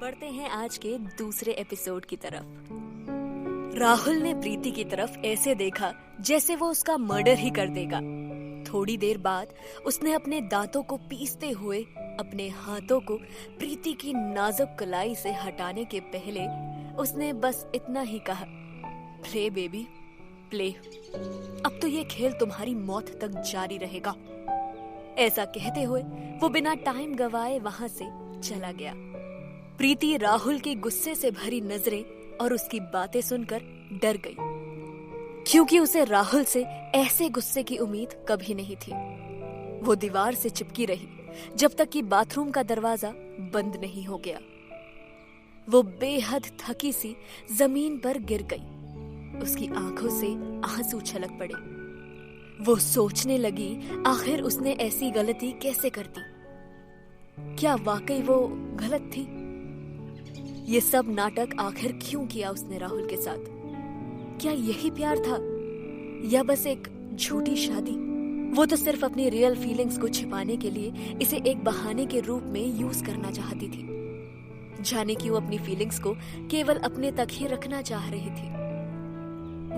बढ़ते हैं आज के दूसरे एपिसोड की तरफ। राहुल ने प्रीति की तरफ ऐसे देखा जैसे वो उसका मर्डर ही कर देगा। थोड़ी देर बाद उसने अपने दांतों को पीसते हुए अपने हाथों को प्रीति की नाजुक कलाई से हटाने के पहले उसने बस इतना ही कहा, प्ले बेबी प्ले, अब तो ये खेल तुम्हारी मौत तक जारी रहेगा। ऐसा कहते हुए वो बिना टाइम गवाए वहां से चला गया। प्रीति राहुल के गुस्से से भरी नजरें और उसकी बातें सुनकर डर गई, क्योंकि उसे राहुल से ऐसे गुस्से की उम्मीद कभी नहीं थी। वो दीवार से चिपकी रही जब तक कि बाथरूम का दरवाजा बंद नहीं हो गया। वो बेहद थकी सी जमीन पर गिर गई। उसकी आंखों से आंसू छलक पड़े। वो सोचने लगी, आखिर उसने ऐसी गलती कैसे कर दी? क्या वाकई वो गलत थी? ये सब नाटक आखिर क्यों किया उसने राहुल के साथ? क्या यही प्यार था या बस एक झूठी शादी? वो तो सिर्फ अपनी रियल फीलिंग्स को छिपाने के लिए इसे एक बहाने के रूप में यूज करना चाहती थी। जाने क्यों अपनी फीलिंग्स को केवल अपने तक ही रखना चाह रही थी।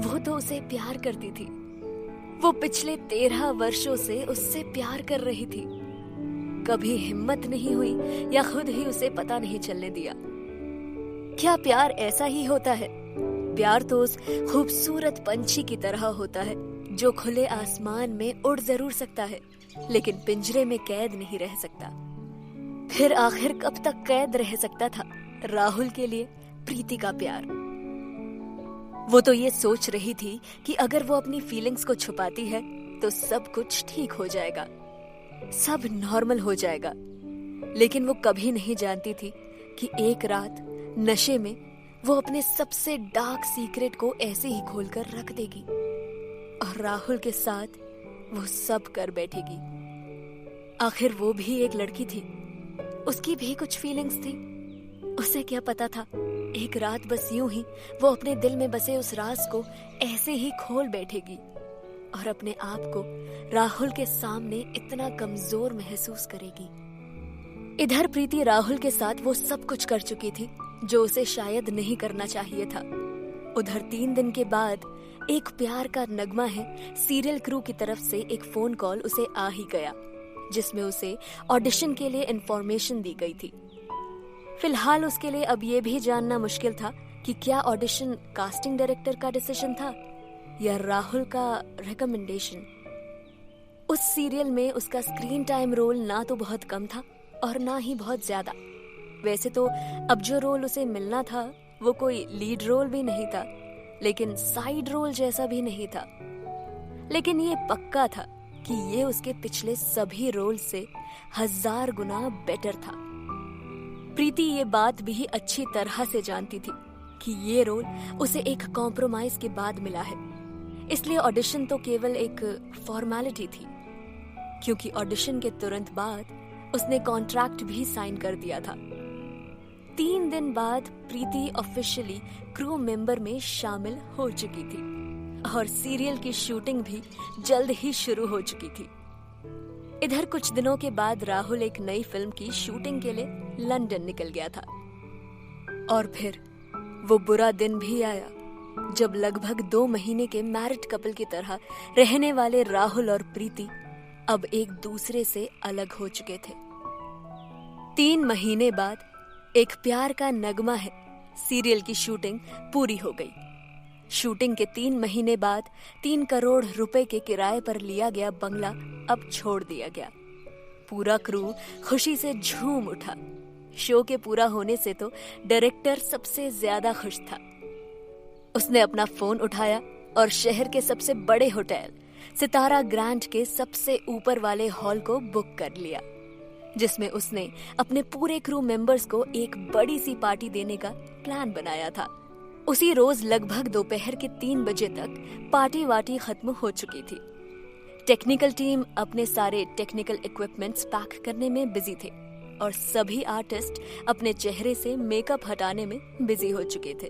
वो तो उसे प्यार करती थी। वो पिछले 13 वर्षों से उससे प्यार कर रही थी। कभी हिम्मत नहीं हुई या खुद ही उसे पता नहीं चलने दिया। क्या प्यार ऐसा ही होता है? प्यार तो उस खूबसूरत पंछी की तरह होता है जो खुले आसमान में उड़ जरूर सकता है, लेकिन पिंजरे में कैद नहीं रह सकता। फिर आखिर कब तक कैद रह सकता था राहुल के लिए प्रीति का प्यार? वो तो ये सोच रही थी कि अगर वो अपनी फीलिंग्स को छुपाती है तो सब कुछ ठीक हो जाएगा, सब नॉर्मल हो जाएगा। लेकिन वो कभी नहीं जानती थी कि एक रात नशे में वो अपने सबसे डार्क सीक्रेट को ऐसे ही खोलकर रख देगी और राहुल के साथ वो सब कर बैठेगी। आखिर वो भी एक लड़की थी, उसकी भी कुछ फीलिंग्स थी। उसे क्या पता था, एक रात बस यूं ही वो अपने दिल में बसे उस राज को ऐसे ही खोल बैठेगी और अपने आप को राहुल के सामने इतना कमजोर महसूस करेगी। इधर प्रीति राहुल के साथ वो सब कुछ कर चुकी थी जो उसे शायद नहीं करना चाहिए था। उधर 3 दिन के बाद एक प्यार का नगमा है सीरियल क्रू की तरफ से एक फोन कॉल उसे आ ही गया, जिसमें उसे ऑडिशन के लिए इंफॉर्मेशन दी गई थी। फिलहाल उसके लिए अब ये भी जानना मुश्किल था कि क्या ऑडिशन कास्टिंग डायरेक्टर का डिसीजन था या राहुल का रिकमेंडेशन। उस सीरियल में उसका स्क्रीन टाइम रोल ना तो बहुत कम था और ना ही बहुत ज्यादा। वैसे तो अब जो रोल उसे मिलना था वो कोई लीड रोल भी नहीं था, लेकिन साइड रोल जैसा भी नहीं था। लेकिन ये पक्का था कि ये उसके पिछले सभी रोल से 1000 गुना बेटर था। प्रीति ये बात भी अच्छी तरह से जानती थी कि ये रोल उसे एक कॉम्प्रोमाइज के बाद मिला है, इसलिए ऑडिशन तो केवल एक फॉर्मेलिटी थी, क्योंकि ऑडिशन के तुरंत बाद उसने कॉन्ट्रैक्ट भी साइन कर दिया था। 3 दिन बाद प्रीति ऑफिशियली क्रू मेंबर में शामिल हो चुकी थी और सीरियल की शूटिंग भी जल्द ही शुरू हो चुकी थी। इधर कुछ दिनों के बाद राहुल एक नई फिल्म की शूटिंग के लिए लंदन निकल गया था। और फिर वो बुरा दिन भी आया जब लगभग 2 महीने के मैरिड कपल की तरह रहने वाले राहुल और प्रीति अब एक दूसरे से अलग हो चुके थे। 3 महीने बाद एक प्यार का नगमा है सीरियल की शूटिंग पूरी हो गई। शूटिंग के 3 महीने बाद 3 करोड़ रुपए के किराए पर लिया गया बंगला अब छोड़ दिया गया। पूरा क्रू खुशी से झूम उठा। शो के पूरा होने से तो डायरेक्टर सबसे ज्यादा खुश था। उसने अपना फोन उठाया और शहर के सबसे बड़े होटल सितारा ग्रैंड के सबसे ऊपर वाले हॉल को बुक कर लिया, जिसमें उसने अपने पूरे क्रू मेंबर्स को एक बड़ी सी पार्टी देने का प्लान बनाया था। उसी रोज लगभग दोपहर के 3 बजे तक पार्टी वार्टी खत्म हो चुकी थी। टेक्निकल टीम अपने सारे टेक्निकल इक्विपमेंट्स पैक करने में बिजी थे और सभी आर्टिस्ट अपने चेहरे से मेकअप हटाने में बिजी हो चुके थे।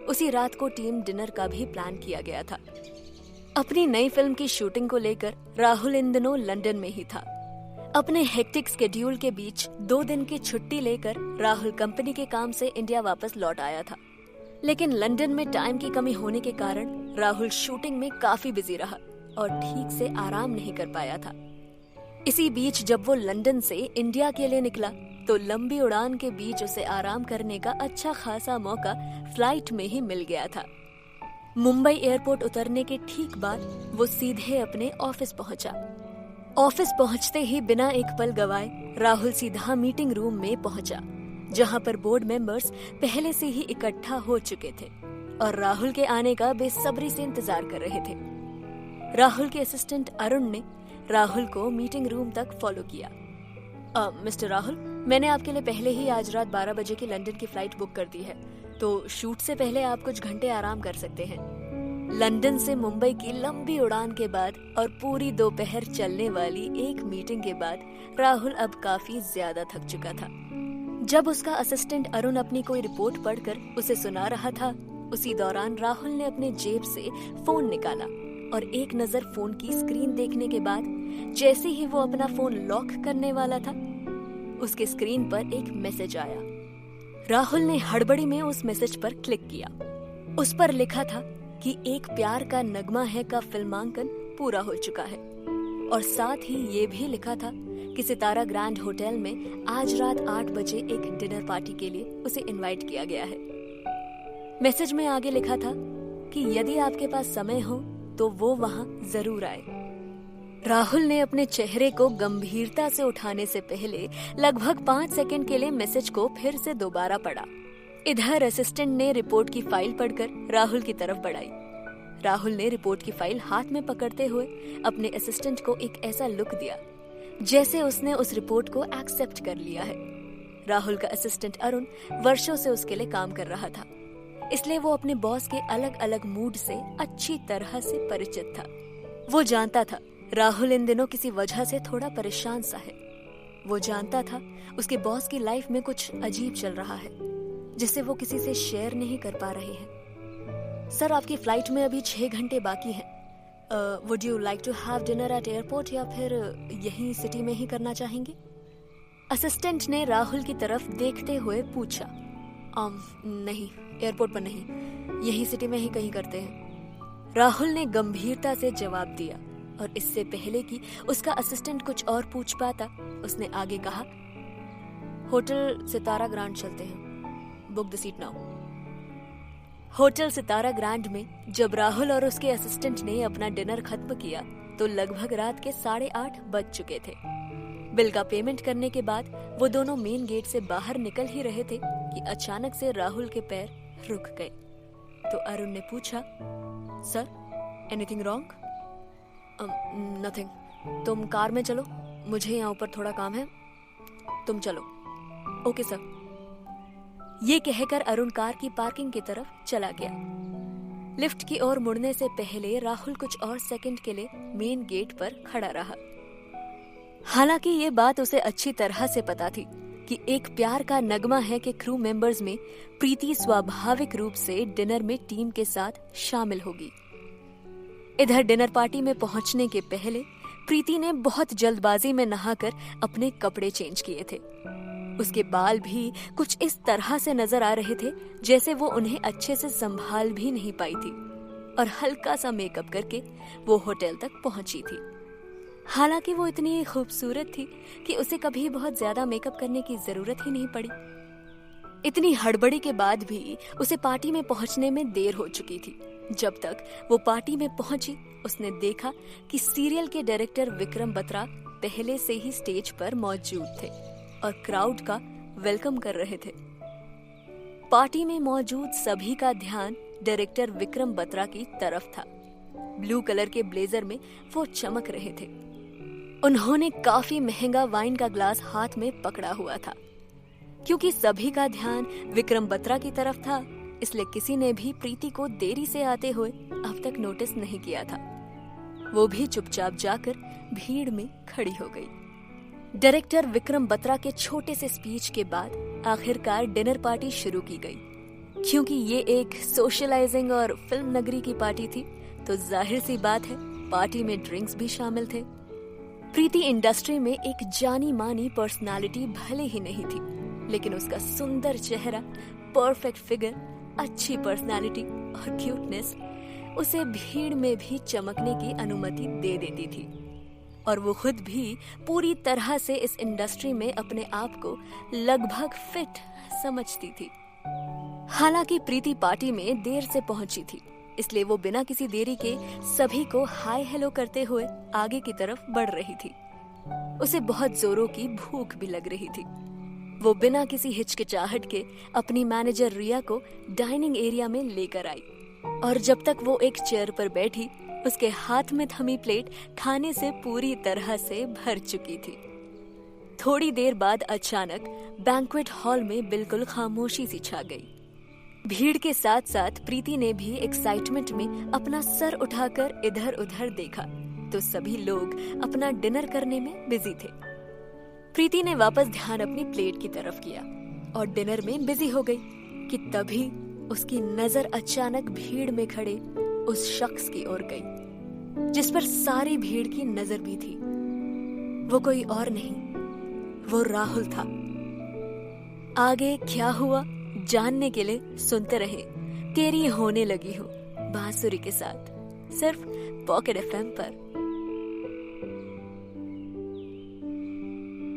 उसी रात को टीम डिनर का भी प्लान किया गया था। अपनी नई फिल्म की शूटिंग को लेकर राहुल इन दिनों लंदन में ही था। अपने हेक्टिक स्केड्यूल के बीच 2 दिन की छुट्टी लेकर राहुल कंपनी के काम से इंडिया वापस लौट आया था। लेकिन लंदन में टाइम की कमी होने के कारण राहुल शूटिंग में काफी बिजी रहा और ठीक से आराम नहीं कर पाया था। इसी बीच जब वो लंदन से इंडिया के लिए निकला तो लंबी उड़ान के बीच उसे आराम करने का अच्छा खासा मौका फ्लाइट में ही मिल गया था। मुंबई एयरपोर्ट उतरने के ठीक बाद वो सीधे अपने ऑफिस पहुंचा। ऑफिस पहुंचते ही बिना एक पल गवाए राहुल सीधा मीटिंग रूम में पहुंचा, जहां पर बोर्ड मेंबर्स पहले से ही इकट्ठा हो चुके थे और राहुल के आने का बेसब्री से इंतजार कर रहे थे। राहुल के असिस्टेंट अरुण ने राहुल को मीटिंग रूम तक फॉलो किया। मिस्टर राहुल, मैंने आपके लिए पहले ही आज रात 12 बजे की लंदन की फ्लाइट बुक कर दी है, तो शूट से पहले आप कुछ घंटे आराम कर सकते हैं। लंदन से मुंबई की लंबी उड़ान के बाद और पूरी दोपहर चलने वाली एक मीटिंग के बाद राहुल अब काफी ज्यादा थक चुका था। जब उसका असिस्टेंट अरुण अपनी कोई रिपोर्ट पढ़कर उसे सुना रहा था, उसी दौरान राहुल ने अपने जेब से फोन निकाला और एक नजर फोन की स्क्रीन देखने के बाद जैसे ही वो अपना फोन लॉक करने वाला था, उसके स्क्रीन पर एक मैसेज आया। राहुल ने हड़बड़ी में उस मैसेज पर क्लिक किया। उस पर लिखा था कि एक प्यार का नगमा है का फिल्मांकन पूरा हो चुका है और साथ ही ये भी लिखा था कि सितारा ग्रैंड होटल में आज रात 8 बजे एक डिनर पार्टी के लिए उसे इनवाइट किया गया है। मैसेज में आगे लिखा था कि यदि आपके पास समय हो तो वो वहां जरूर आए। राहुल ने अपने चेहरे को गंभीरता से उठाने से पहले लगभग 5 सेकंड के लिए मैसेज को फिर से दोबारा पढ़ा। इधर असिस्टेंट ने रिपोर्ट की फाइल पढ़कर राहुल की तरफ बढ़ाई। राहुल ने रिपोर्ट की फाइल हाथ में पकड़ते हुए अपने असिस्टेंट को एक ऐसा लुक दिया जैसे उसने उस रिपोर्ट को एक्सेप्ट कर लिया है। राहुल का असिस्टेंट अरुण वर्षों से उसके लिए काम कर रहा था, इसलिए वो अपने बॉस के अलग अलग मूड से अच्छी तरह से परिचित था। वो जानता था राहुल इन दिनों किसी वजह से थोड़ा परेशान सा है। वो जानता था उसके बॉस की लाइफ में कुछ अजीब चल रहा है जिसे वो किसी से शेयर नहीं कर पा रहे हैं। सर, आपकी फ्लाइट में अभी 6 घंटे बाकी हैं। Would you like to have dinner at airport या फिर यहीं सिटी में ही करना चाहेंगे? असिस्टेंट ने राहुल की तरफ देखते हुए पूछा। नहीं, एयरपोर्ट पर नहीं, यहीं सिटी में ही कहीं करते हैं। राहुल ने गंभीरता से जवाब दिया और इससे पहले कि उसका असिस्टेंट कुछ और पूछ पाता, उसने आगे कहा, होटल सितारा ग्रैंड चलते हैं, book the seat now. Hotel Sitara grand में जब राहुल और उसके असिस्टेंट ने अपना डिनर खत्म किया तो लगभग रात के 8:30 बज चुके थे। बिल का पेमेंट करने के बाद वो दोनों मेन गेट से बाहर निकल ही रहे थे कि अचानक से राहुल के पैर रुक गए। तो अरुण ने पूछा, सर, एनीथिंग रॉन्ग? नथिंग। तुम कार में चलो, मुझे यहाँ ऊपर थोड़ा काम है, तुम चलो। Okay sir. ये कहकर अरुण कार की पार्किंग की तरफ चला गया। लिफ्ट की ओर मुड़ने से पहले राहुल कुछ और सेकंड के लिए मेन गेट पर खड़ा रहा। हालांकि ये बात उसे अच्छी तरह से पता थी कि एक प्यार का नगमा है कि क्रू मेंबर्स में प्रीति स्वाभाविक रूप से डिनर में टीम के साथ शामिल होगी। इधर डिनर पार्टी में पहुंचने के पहले प्रीति ने बहुत जल्दबाजी में नहाकर अपने कपड़े चेंज किए थे। उसके बाल भी कुछ इस तरह से नजर आ रहे थे जैसे वो उन्हें अच्छे से संभाल भी नहीं पाई थी और हल्का सा मेकअप करके वो होटल तक पहुंची थी। हालांकि वो इतनी खूबसूरत थी कि उसे कभी बहुत ज्यादा मेकअप करने की जरूरत ही नहीं पड़ी। इतनी हड़बड़ी के बाद भी उसे पार्टी में पहुंचने में देर हो चुकी थी। जब तक वो पार्टी में पहुंची, उसने देखा कि सीरियल के डायरेक्टर विक्रम बत्रा पहले से ही स्टेज पर मौजूद थे और क्राउड का वेलकम कर रहे थे। पार्टी में मौजूद सभी का ध्यान डायरेक्टर विक्रम बत्रा की तरफ था। ब्लू कलर के ब्लेजर में वो चमक रहे थे। उन्होंने काफी महंगा वाइन का ग्लास हाथ में पकड़ा हुआ था। क्योंकि सभी का ध्यान विक्रम बत्रा की तरफ था, इसलिए किसी ने भी प्रीति को देरी से आते हुए अब तक नोटिस नहीं किया था। वो भी चुपचाप जाकर भीड़ में खड़ी हो गई। डायरेक्टर विक्रम बत्रा के छोटे से स्पीच के बाद आखिरकार डिनर पार्टी शुरू की गई। क्योंकि ये एक सोशलाइजिंग और फिल्म नगरी की पार्टी थी, तो जाहिर सी बात है पार्टी में ड्रिंक्स भी शामिल थे। प्रीति इंडस्ट्री में एक जानी मानी पर्सनालिटी भले ही नहीं थी, लेकिन उसका सुंदर चेहरा, परफेक्ट फिगर, अच्छी पर्सनालिटी और क्यूटनेस उसे भीड़ में भी चमकने की अनुमति दे देती थी। और वो खुद भी पूरी तरह से इस इंडस्ट्री में अपने आप को लगभग फिट समझती थी। हालांकि प्रीति पार्टी में देर से पहुंची थी, इसलिए वो बिना किसी देरी के सभी को हाय हेलो करते हुए आगे की तरफ बढ़ रही थी। उसे बहुत जोरों की भूख भी लग रही थी। वो बिना किसी हिचकिचाहट के अपनी मैनेजर रिया को डाइनिंग एरिया में लेकर आई, और जब तक वो एक चेयर पर बैठी, उसके हाथ में थमी प्लेट खाने से पूरी तरह से भर चुकी थी। थोड़ी देर बाद अचानक बैंक्वेट हॉल में बिल्कुल खामोशी सी छा गई। भीड़ के साथ साथ प्रीति ने भी एक्साइटमेंट में अपना सर उठाकर इधर उधर देखा तो सभी लोग अपना डिनर करने में बिजी थे। प्रीति ने वापस ध्यान अपनी प्लेट की तरफ किया और डिनर में बिजी हो गई कि तभी उसकी नजर अचानक भीड़ में खड़े उस शख्स की ओर गई जिस पर सारी भीड़ की नजर भी थी। वो कोई और नहीं, वो राहुल था। आगे क्या हुआ जानने के लिए सुनते रहे तेरी होने लगी हो बांसुरी के साथ, सिर्फ पॉकेट एफएम पर।